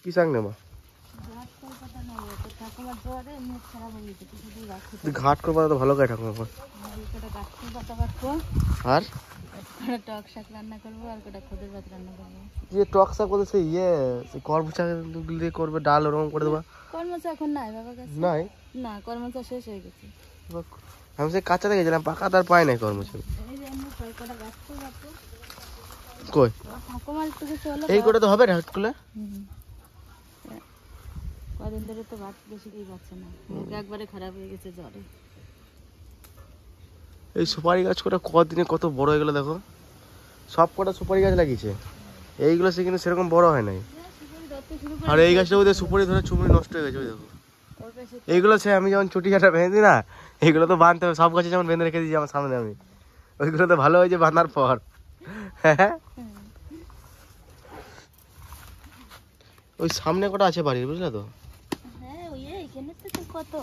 কি শাক নেবা? ঘাট করবা তো ভালো খায় ঠাকুমা। আর টক শাক রান্না করবো আর কটা খোদের ভাত রান্না করবো। ইয়ে টক শাক বলতে সেই কর্ম শাক দিয়ে করবে, ডাল ওরকম করে দেবা। কর্মচা এখন নাই বাবার কাছে, নাই না কর্মচা শেষ হয়ে গেছে। আমি সেই কাঁচাতে গেছিলাম, পাকা তার পাই নাই কর্ম শাক। কই এই করে তো হবে ঢাক খুলে। কদিন ধরে তো ভাত বেশি খেয়ে পাচ্ছে না, মুখ একবারে খারাপ হয়ে গেছে জ্বরে। এই সুপারি গাছ কটা কদিনে কত বড় হয়ে গেল দেখো, সব কটা সুপারি গাছ লাগিয়েছে, এইগুলো সে কিন্তু সেরকম বড় হয় নাই। আর এই গাছটা ওদের সুপারি ধরে চুমড়ি নষ্ট হয়ে গেছে ওই দেখো। এইগুলো সে আমি যেমন ছুটি ছাটা বেঁধে দিই না, এইগুলো তো বাঁধতে হবে, সব গাছে যেমন বেঁধে রেখে দিয়েছি আমার সামনে আমি, ওইগুলো তো ভালো হয়েছে বাঁধার পর। হ্যাঁ ওই সামনে কটা আছে বাড়ির, বুঝলে তো। হ্যাঁ ওই এইখানে তো কত,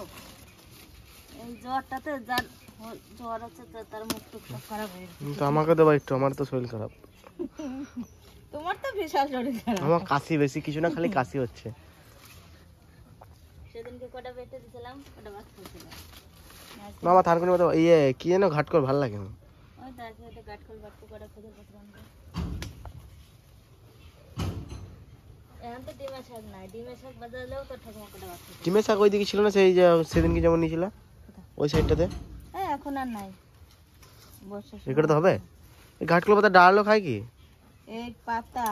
এই জ্বরটাতে যার জ্বর আছে তার মুখ টুক সব খারাপ হয়ে গেছে। তো আমাকে দেবা একটু, আমার তো শরীর খারাপ। তোমার তো বিশাল শরীর খারাপ। আমার কাশি বেশি কিছু না, খালি কাশি হচ্ছে। সেদিনকে কটা বেটে দিছিলাম, কটা ভাত খেয়েছিলাম। মামা থানকুনি মতো কি যেন ঘাট করে ভালো লাগে না। ওই তারপরে একটা গাটকল বাটকো কটা খোদের ভাত রান্না। এখন তো ডিমের শাক নাই, ডিমের শাক বাজালেও তো ঠাকুমা কটা ভাত খেয়েছে। ডিমের শাক ওইদিকে ছিল না, সেই যে সেদিনকে যেমন নিয়েছিল ওই সাইডটাতে। হ্যাঁ এখন আর নাই, বর্ষা এগুলো তো হবে। এই ঘাটগুলো পাতা ডালও খায় কি? এই পাতা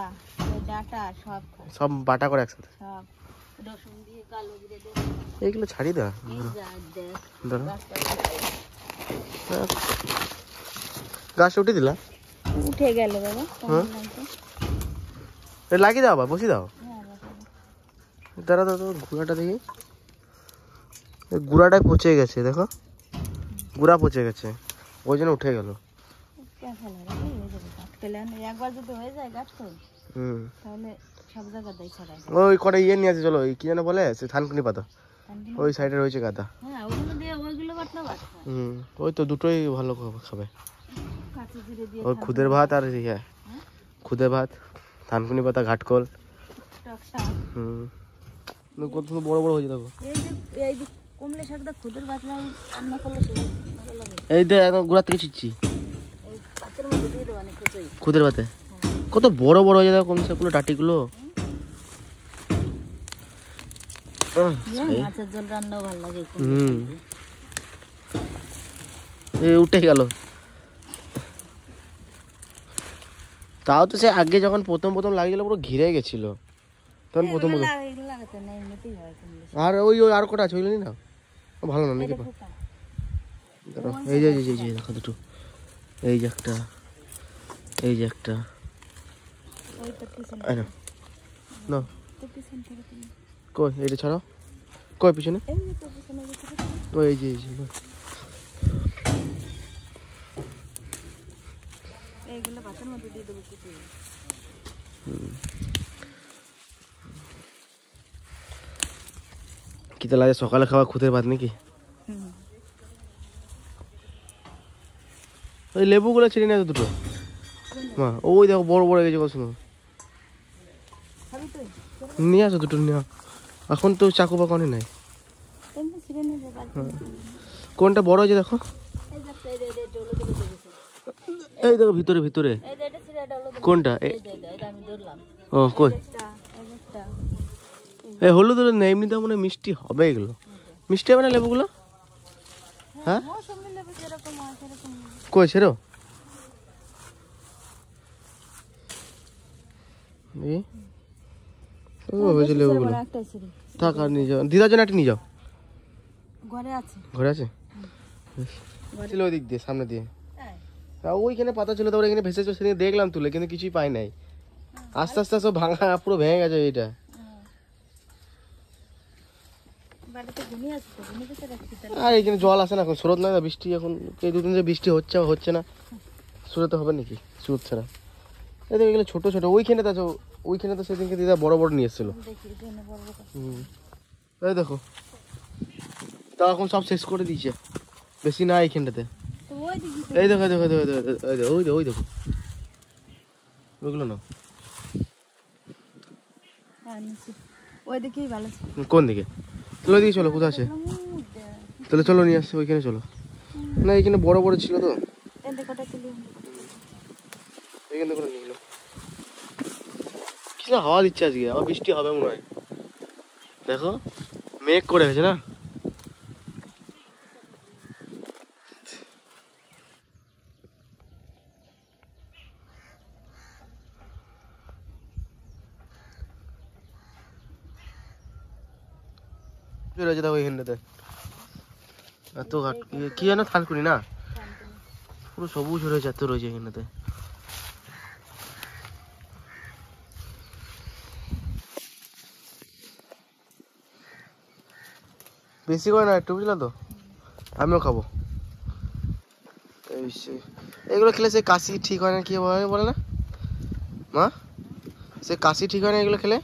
এই ডাটা সব খায়, সব বাটা করে একসাথে, সব রসুন দিয়ে কালো জিরে দিয়ে। এইগুলো ছাড়ি দেওয়া। এই যা দেখ ধরো গাছটা গাছটা উঠে দিলা, উঠে গেল বাবা। হ্যাঁ লাগিয়ে দাও, আবার বসি দাও। দাঁড়া দাও, গুঁড়াটা দেখি, গুঁড়াটাই পচে গেছে দেখো, গুঁড়া পচে গেছে, ওই জন্য উঠে গেল। একবার যদি হয়ে যায় গাছ তো তাহলে সব জায়গাতেই ছড়ায়। ওই কটা নিয়ে আছে, চলো কি যেন বলে সে থানকুনি পাতা, ওই সাইডে রয়েছে গাদা। হ্যাঁ ওগুলো দিয়ে ওইগুলো বাটনা ভাত খায়। ওই তো দুটোই ভালো খাবে, কাঁচা জিরে দিয়ে ওই খুদের ভাত আর খুদের ভাত, থানকুনি পাতা, ঘাটকল। টক শাক কত বড় বড় হয়েছে দেখো। এই যে কমলা শাকটা খুদের ভাত রান্না করলে ভালো লাগে। এই যে একদম গুঁড়া থেকে ছিচ্ছি এই ভাতের মধ্যে দিয়ে দেবো অনেক কুচি খুদের ভাতে, কত বড় বড় হয়ে যায় কোন শাকগুলো, ডাটিগুলো। মাছের ঝোল রান্নাও ভালো লাগে। উঠে গেল। তাও তো সে আগে যখন প্রথম লাগিয়েছিল পুরো ঘিরে গেছিল তখন প্রথম। আর ওই আর কটা আছে ওইগুলো না ভালো না নাকি? এই যে দেখো দুটো, এই যে একটা, এই যে একটা না, কই এইটা ছাড়াও, কই পিছনে ওই এই যে এইগুলো ভাতের মধ্যে দিয়ে দেবো কুচি। কি তো লাগে সকালে খাওয়া খুদের ভাত নাকি? ওই লেবুগুলো ছিঁড়ে নেয় দুটো মা, ওই দেখো বড় বড় গেছে কত সুন্দর। নিয়ে আসো দুটো, নিয়ে এখন তো চাকু পাকানি নাই। কোনটা বড় হয়েছে দেখো, এই দেখো ভিতরে ভিতরে কোনটা? ও কই এই হলুদ হলুদ না, এমনিতে মনে হয় মিষ্টি হবে, এগুলো মিষ্টি হবে না লেবুগুলো? হ্যাঁ কই ছেড়ো লেবুগুলো থাক, আর নিয়ে যাও, দিদার জন্য একটা নিয়ে যাও। ঘরে আছে ছিল ওই দিক দিয়ে, সামনে দিয়ে ওইখানে পাতা ছিল, তারপরে এখানে ভেসেছে, সেদিন দেখলাম তুলে, কিন্তু কিছুই পাই নাই। আস্তে আস্তে সব ভাঙা পুরো ভেঙে গেছে এইটা। আর এখানে জল আসে না এখন, স্রোত না, বৃষ্টি এখন এই দুদিন যে বৃষ্টি হচ্ছে না, স্রোতে হবে নাকি স্রোত ছাড়া? এই তো এগুলো ছোট ছোট, ওইখানে তো ওইখানে তো সেদিনকে দিদা বড় বড় নিয়ে এসেছিল। এই দেখো তা এখন সব শেষ করে দিয়েছে, বেশি না এইখানটাতে। এই দেখো দেখো দেখো ওই দেখো, ওই দেখো ওইগুলো না, ওই দিকেই ভালো ছিল। কোন দিকে? তাহলে ওইদিকে চলো, কোথায় আছে? তাহলে চলো নিয়ে আসছে, ওইখানে চলো। না এখানে বড় বড় ছিল তো, এখানে করে নিয়ে এলো। কি না হাওয়া দিচ্ছে আজকে, আবার বৃষ্টি হবে মনে হয়। দেখো মেঘ করে গেছে না। রয়েছে দেখো এখানটাতে এত কি যেন থানকুনি না, পুরো সবুজ হয়ে রয়েছে, এত রয়েছে এখানটাতে। বেশি করে না একটু, বুঝলা তো, আমিও খাবো। এগুলো খেলে সে কাশি ঠিক হয় না, কি বলে না মা, সে কাশি ঠিক হয় না এগুলো খেলে?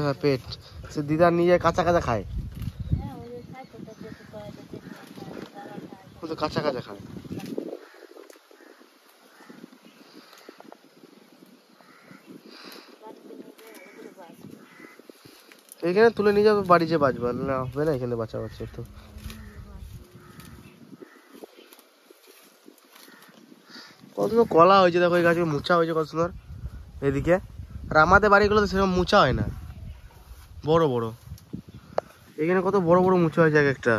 হ্যাঁ পেট, সে দিদা নিজে কাঁচা কাঁচা খায়, ও তো কাঁচা কাঁচা খায়। এখানে তুলে নিয়ে যাবে বাড়ি, যে বাঁচবা না হবে না এখানে বাঁচা বাচ্চা তো। কত সুন্দর কলা হয়েছে দেখো, এই গাছে মুচা হয়েছে কত সুন্দর এদিকে। আর আমাদের বাড়িগুলোতে সেরকম মুচা হয় না, বড় বড়। এখানে কত বড় বড় মুচা হয়েছে এক একটা।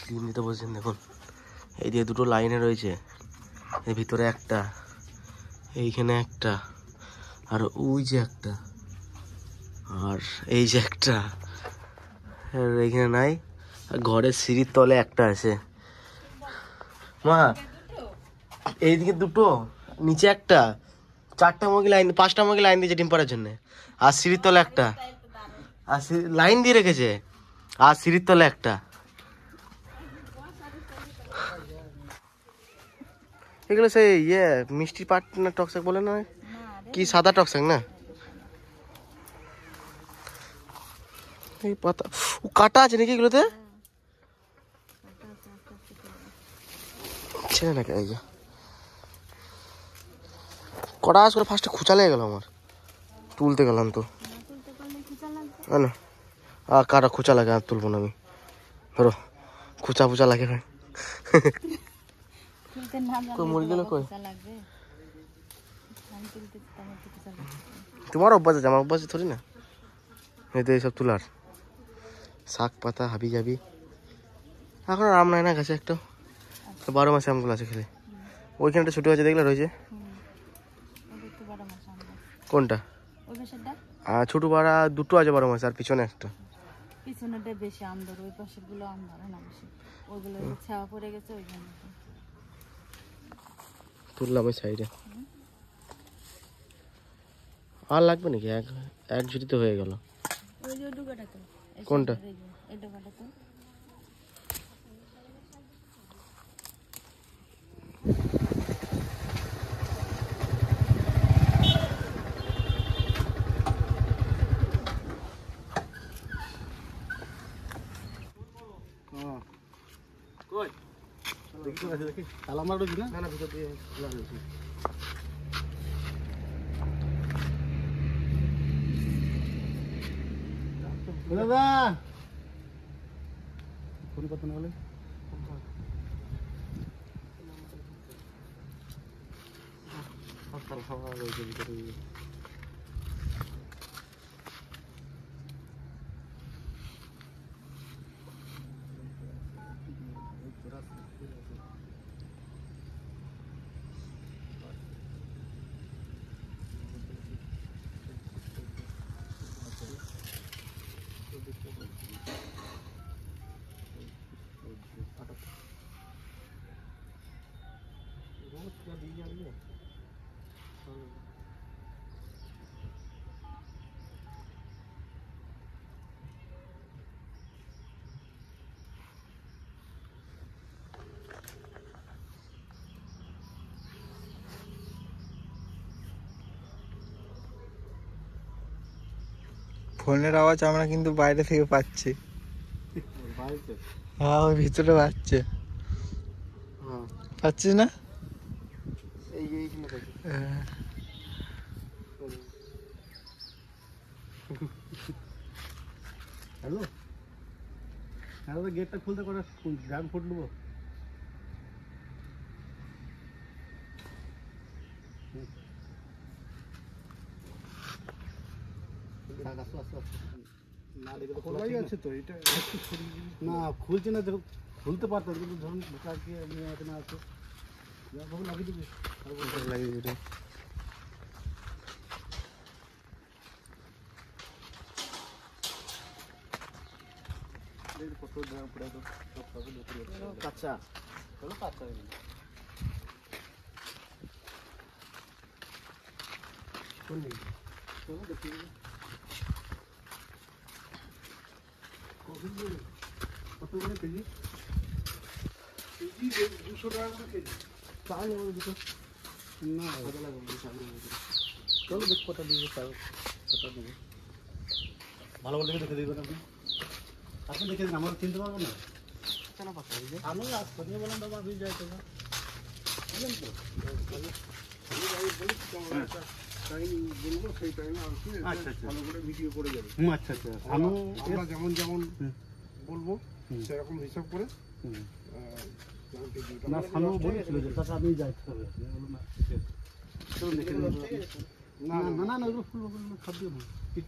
ডিম দিতে বলছেন দেখুন, এই দিয়ে দুটো লাইনে রয়েছে, এর ভিতরে একটা, এইখানে একটা, আর ওই যে একটা, আর এই যে একটা, আর এইখানে নাই, আর ঘরের সিঁড়ির তলে একটা আছে। মা এইদিকে দুটো, নিচে একটা, 4টা মুরগি লাইন, 5টা মুরগি লাইন দিয়েছে ডিম পাড়ার জন্য। আর সিঁড়ির তলে একটা, আর লাইন দিয়ে রেখেছে, আর সিঁড়ির তলে একটা। এগুলো সেই মিষ্টি পাট না টকশাক বলে না, কি সাদা টকশাক না? এই পাতা ও কাটা আছে নাকি এগুলোতে? ছেড়ে নাকি এই যে কটাস করে ফার্স্টে খুঁচা লেগে গেল আমার, তুলতে গেলাম তো না, আর কাটা খুঁচা লাগে, আর তুলবো না আমি, ধরো খুঁচা ফুচা লাগে ভাই। মুরগিগুলো কই? তোমার অভ্যাস আছে, আমার অভ্যাস থরি না। এই তো এইসব তুলার শাক পাতা হাবি যাবি, এখন আর আম নাই না গাছে একটা, 12 মাসে আমগুলো আছে খেলে। ওইখানটা ছোটো আছে দেখলে রয়েছে, কোনটা? আর ছোটো বাড়া দুটো আছে 12 মাসে, আর পিছনে একটা। পিছনেটা বেশি আম ধরে, ওই পাশের গুলো আম ধরে না বেশি, ওইগুলো ছাওয়া পড়ে গেছে ওই জন্য তুললাম ওই সাইডে। আর লাগবে নাকি? এক ঝুড়িতে হয়ে গেল। ওই যে ডুগাটা তো, কোনটা? এই ডুগাটা তো দেখি তালা মারা রয়েছে না, না ভিতর দিয়ে খোলা রয়েছে। দাদা ফোন করতে না হলে খাওয়া রয়েছে ভিতরে। ফোনের আওয়াজ আমরা কিন্তু বাইরে থেকে পাচ্ছি। হ্যাঁ ওই ভিতরে পাচ্ছে, পাচ্ছিস না? হ্যালো, হ্যালো, গেটটা খুলতে করে ড্রাম ফুট নেবো। খোলাই আছে তো, এটা একটু সরিয়ে দিবি। না খুলছে না, দেখো খুলতে পারতাম কিন্তু ধরুন ঢোকাকে নিয়ে আছে না আছে, লাগিয়ে দিবি। লাগিয়ে দিবি। কত ড্রাম পড়ে তো কাঁচা, চলো কাঁচা হয়ে গেল। কোন নেই চলো দেখি কত করে কেজি? কেজি 200 টাকা করে কেজি। চাল হবে দুটো না, ভালো লাগবে চাল। চলো দেখ কটা দিবে, চাল কটা দেবে ভালো করে দেখে দেবেন আপনি। আপনি দেখে দিন, আমরা চিনতে পারবো না। আমি আজ খোঁজে বললাম বাবা হয়ে যায় তো বুঝলেন তো, বলবো সেই টাইমে আসবে। আচ্ছা আচ্ছা, ভালো করে ভিডিও করে যাবে। আচ্ছা আচ্ছা, আমরা যেমন যেমন বলবো সেরকম হিসাব করে। না সানু বলেছিল যে তাতে আমি যাইতে হবে, না চলুন দেখে নিন। না না না না, ওগুলো ফুল খাদ দিও না,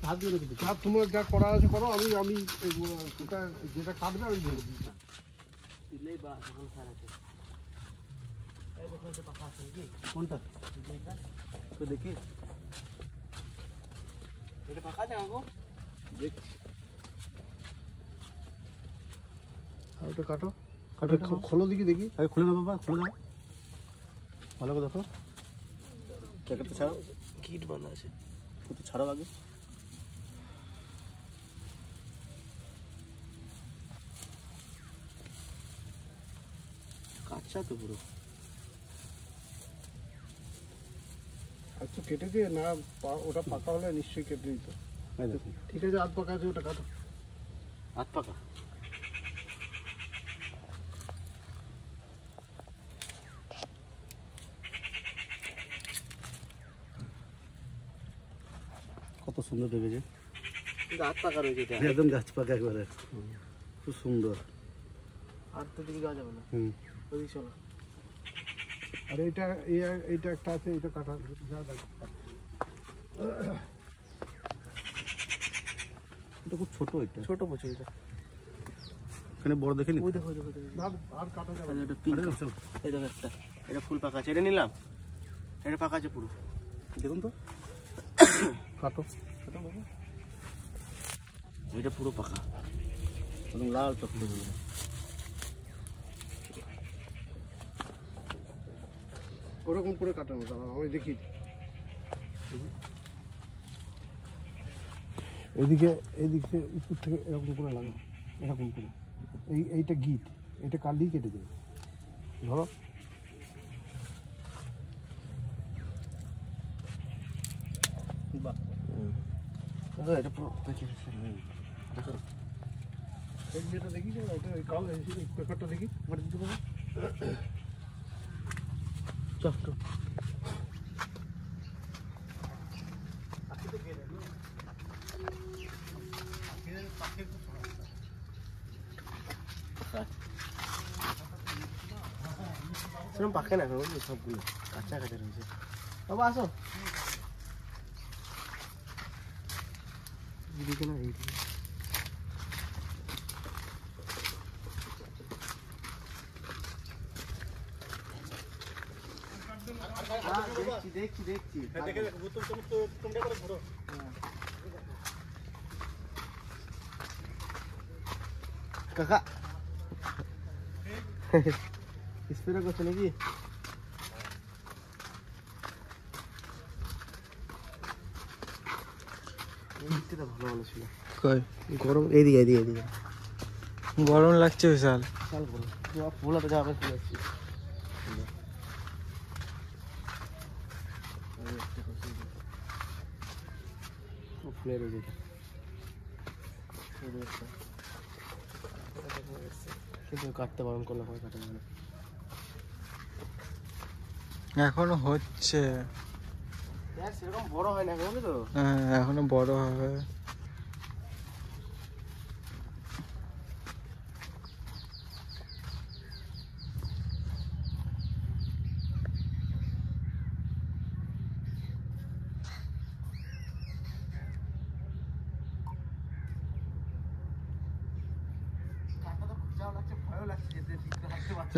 হাত দিও না কিছু। তোমার যা করা আছে করো, আমি ওটা যেটা কাটবে আমি বলে দিই। কোনটা তো দেখি, এটা ফাঁকা আছে আমাকে দেখছি। আর ওটা কাটো, কাটো খোলো দেখি, দেখি আগে খুলে দাও বাবা, খুলে দাও ভালো করে দেখো। প্যাকেটটা ছাড়ো, কিট বাঁধা আছে, একটু ছাড়ো আগে। কাঁচা তো পুরো। আচ্ছা কেটে দিয়ে না, ওটা পাকা হলে নিশ্চয়ই কেটে দিত। ঠিক আছে, আধ পাকা আছে, ওটা কাটো। আধ পাকা কত সুন্দর দেখেছে, হাত পাকা রয়েছে এটা, একদম গাছ পাকা একবারে, খুব সুন্দর। আর তো দিকে যাওয়া যাবে না, ওদিকে চলো। আর এইটা এইটা একটা আছে, এইটা কাটা যা দেখো। এটা খুব ছোট, এটা ছোট প্রচুর এটা, এখানে বড় দেখে নি। ওই দেখো দেখো আর কাটা যাবে না। এটা পিঙ্ক, এই দেখো একটা, এটা ফুল পাকা আছে, এটা নিলাম, এটা পাকা আছে পুরো, দেখুন তো, কাটো কাটো বাবা। এটা পুরো পাকা, একদম লাল টকটকে। ওরকম করে কাটানো, দাঁড়াও আমি দেখি। এইদিকে এইদিকে উপর থেকে এরকম করে লাগাও, এরকম করে। এইটা গিট, এটা কাটলেই কেটে দেবে। ধরো বাহ, এটা পুরো পেকে গেছে। দেখো এই যেটা দেখি, ওটা ওই কাল পেপারটা দেখি, মাটি দিতে পারবো। চট সেরকম পাকে না এখন সবগুলো, কাঁচা কাঁচা রয়েছে। বাবা আসো, এদিকে না এইদিকে। দেখছি দেখছি কাকা স্প্রে করছে নাকি? ভালো ভালো ছিল, কই গরম এইদিকে এইদিকে এইদিকে গরম লাগছে বিশাল। বিশাল গরম, ফুল হাতে যাবে ফুল আসছি। ফুলের কিন্তু কাটতে বারণ করলে হয়, কাটা যাবে না। এখনো হচ্ছে। সেরকম বড় হয় না, বুঝলি তো? হ্যাঁ, এখনো বড় হবে।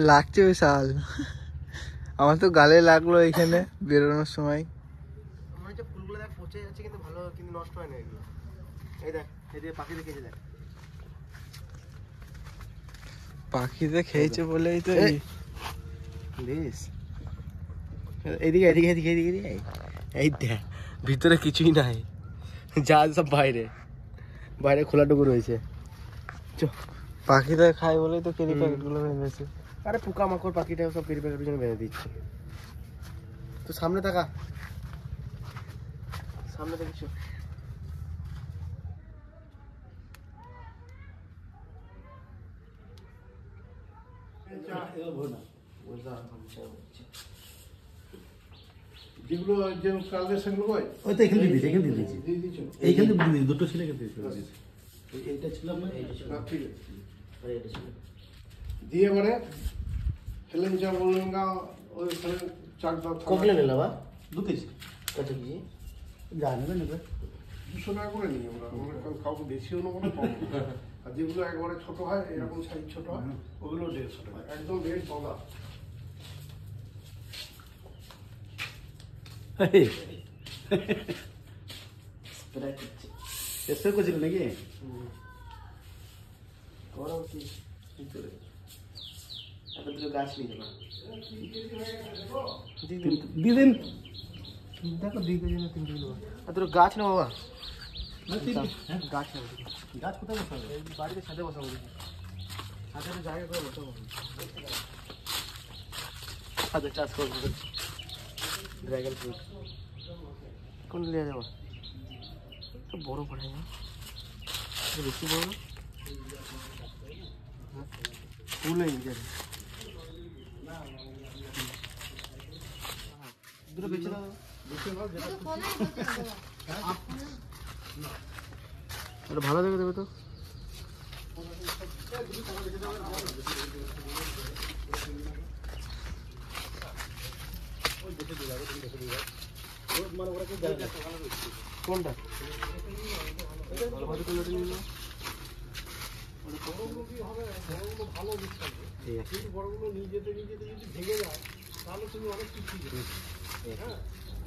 লাগছে বিশাল। আমার তো গালে লাগলো এখানে বেরোনোর সময়। মনে হচ্ছে ফুলগুলো দেখ পচে যাচ্ছে, কিন্তু ভালো, কিন্তু নষ্ট হয় না এগুলো। এই দেখ, এই যে পাখি দেখেছে দেখ। পাখিতে খেয়েছে বলেই তো এই। বেশ, এইদিকে এদিকে এদিকে এদিকে এদিকে এই দেখ, ভিতরে কিছুই নাই, যা সব বাইরে বাইরে খোলাটুকু রয়েছে। চ, পাখিতে খায় বলেই তো কেরি প্যাকেট গুলো ভেঙেছে। আরে পোকামাকড় পাখিটা সব কেরি প্যাকেটের জন্য বেঁধে দিচ্ছে। তো সামনে তাকা, সামনে দেখছো? যেগুলো যে কালকে সেগুলো কই? ওই তো এখানে দিয়ে দিয়েছি, এখানে দিয়ে দিয়েছি, দিয়ে দিচ্ছ? এইখানে দিয়ে দিয়েছি, দুটো ছিল এখানে দিয়ে দিয়েছি। এইটা ছিল না, না, ঠিক আছে। আরে এটা ছিল দিয়ে এবারে হেলেন চা বললেন গা ওইখানে চার দাঁত কগলে নিলাম, 2 কেজি কত কেজি? যা নেবে নেবে। 200 টাকা করে নিই আমরা, কাউকে বেশিও নেবো না, কম নেবো না। আর যেগুলো একবারে ছোট হয়, এরকম সাইজ ছোট হয়, ওগুলো 150 টাকা, একদম রেট বলা। স্প্রে করেছিল নাকি? ওরাও কি ভিতরে এত দুটো গাছ নিয়ে যাবা, দিয়ে দিন। দেখো 2 কেজি না 3 কেজি নেবো। আর দুটো গাছ না বাবা, গাছ নেবো, গাছ কোথায় বসাবে? এই বাড়িতে ছাদে বসাবো, দেখি ছাদে একটা জায়গা করে বসাবো, ছাদে চাষ করবো ড্রাগন ফ্রুট। কোন নিয়ে যাবো? তো বড় পড়ে না, বেশি বড় না, ফুল নেই জানি। দুটো বেঁচে দাও, এটা ভালো দেখে দেবে তো। কোনটা? বড়গুলো নিজেতে নিজেতে যদি ভেঙে যায়, তাহলে তুমি অনেক কিছু শিখবে। হ্যাঁ,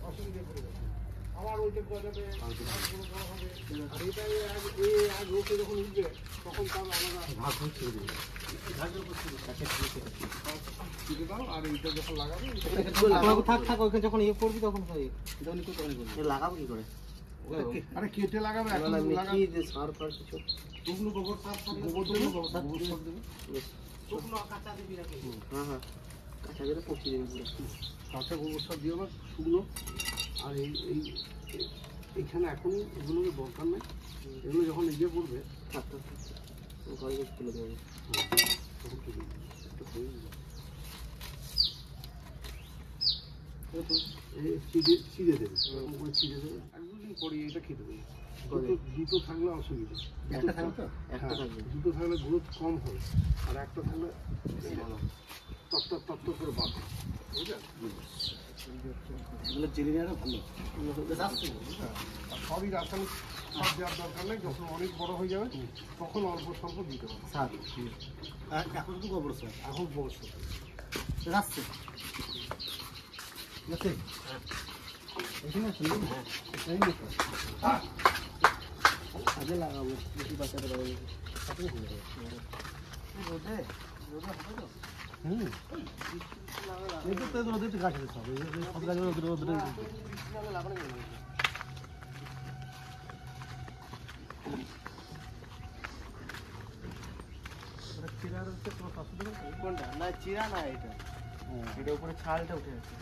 অসুবিধা করে যাবে। আবার ওইটা গজাবে, গাছগুলো বড় হবে। আর এটাই এক রোপে যখন উঠবে, তখন তার আলাদা কেটে দাও, আর এইটা যখন লাগাবে, থাক থাক, ওইখানে যখন ইয়ে করবি তখন হয়, যখন একটু তখন করবি। লাগাবো কি করে? আরে কেটে লাগাবে, এখন লাগাবে। সার ফার কিছু শুকনো গোবর সার, গোবর দেবে, গোবর সার দেবে। হ্যাঁ হ্যাঁ, কাঁচা করে পচিয়ে দেবে পুরো। কাঁচা গোবর সার দিও না, শুকনো। আর এইখানে এখন এগুলোর দরকার নেই, এগুলো যখন ইয়ে করবে ঘরে গিয়ে তুলে দেবে। তখন তুলে দেবে, একটু হয়ে যাবে। চিড়ে দেবে, এরকম করে চিড়ে দেবে। 1-2 দিন পরে এটা খেতে দেবে। দুটো থাকলে অসুবিধা, একটা থাকবে তো? একটা থাকবে, দুটো থাকলে গ্রোথ কম হবে, আর একটা থাকলে তত্ত্ব করে বাঁধে, বুঝলেন? এগুলো চিনি নেওয়াটা ভালো। আর সবই রাসায়নিক সার দেওয়ার দরকার নেই, যখন অনেক বড় হয়ে যাবে তখন অল্প স্বল্প দিতে হবে। সার এখন তো গোবর সার এখন বড় সার রাখছে, ঠিক আছে? এখানে আছে না? এই দেখো, আগে লাগাবো, বেশি বাঁচাতে পারবো। রোদে রোদে হবে তো? এই তো রোদে গাছ আছে সব, সব গাছ রোদে লাগানো যাবে। কোনটা? না চিরা না, এটা এটা উপরে ছালটা উঠে আছে।